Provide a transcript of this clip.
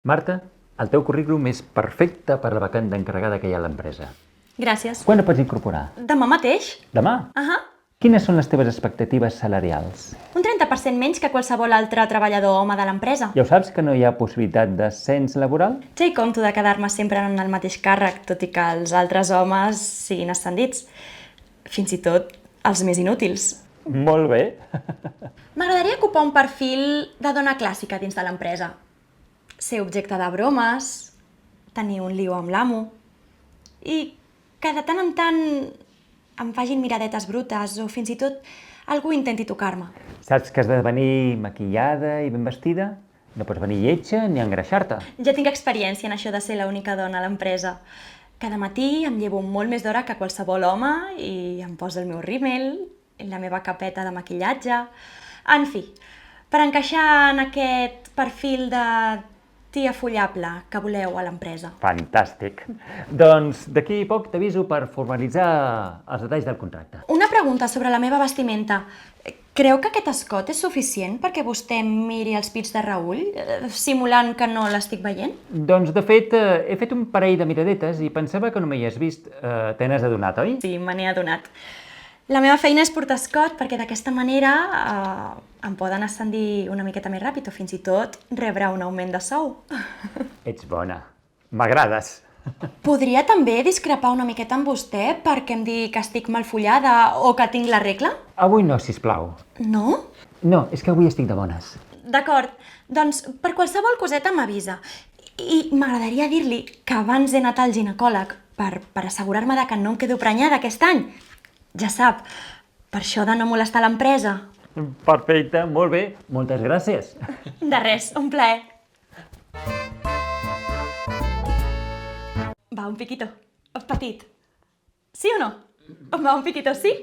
Marta, el teu currículum és perfecte per la vacant d'encarregada que hi ha a l'empresa. Gràcies. Quan et pots incorporar? Demà mateix? Demà? Ahà. Quines són les teves expectatives salarials? Un 30% menys que qualsevol altre treballador home de l'empresa. Ja ho saps que no hi ha possibilitat d'ascens laboral? Ja hi compto de quedar-me sempre en el mateix càrrec, tot i que els altres homes siguin ascendits. Fins i tot els més inútils. Molt bé. M'agradaria ocupar un perfil de dona clàssica dins de l'empresa. Ser objecte de bromes, tenir un lío amb l'amo i que de tant en tant em facin miradetes brutes o fins i tot algú intenti tocar-me. Saps que has de venir maquillada i ben vestida? No pots venir lletja ni engreixar-te. Ja tinc experiència en això de ser l'única dona a l'empresa. Cada matí em llevo molt més d'hora que qualsevol home i em poso el meu rímel, la meva capeta de maquillatge... En fi, per encaixar en aquest perfil de tia follable que voleu a l'empresa. Fantàstic. Doncs d'aquí poc t'aviso per formalitzar els detalls del contracte. Una pregunta sobre la meva vestimenta. Creu que aquest escot és suficient perquè vostè miri els pits de Raül, simulant que no l'estic veient? Doncs, de fet, he fet un parell de miradetes i pensava que no m'hi has vist. Te n'has adonat, oi? Sí, me n'he adonat. La meva feina és portar escot perquè d'aquesta manera em poden ascendir una miqueta més ràpid o fins i tot rebre un augment de sou. Ets bona. M'agrades. Podria també discrepar una miqueta amb vostè perquè em digui que estic mal follada o que tinc la regla? Avui no, sisplau. No? No, és que avui estic de bones. D'acord, doncs per qualsevol coseta m'avisa. I m'agradaria dir-li que abans he anat al ginecòleg per assegurar-me de que no em quedo prenyada aquest any. Ja sap, per això de no molestar l'empresa. Perfecte, molt bé. Moltes gràcies. De res, un plaer. Va, un piquito. Petit. Sí o no? Va, un piquito, sí?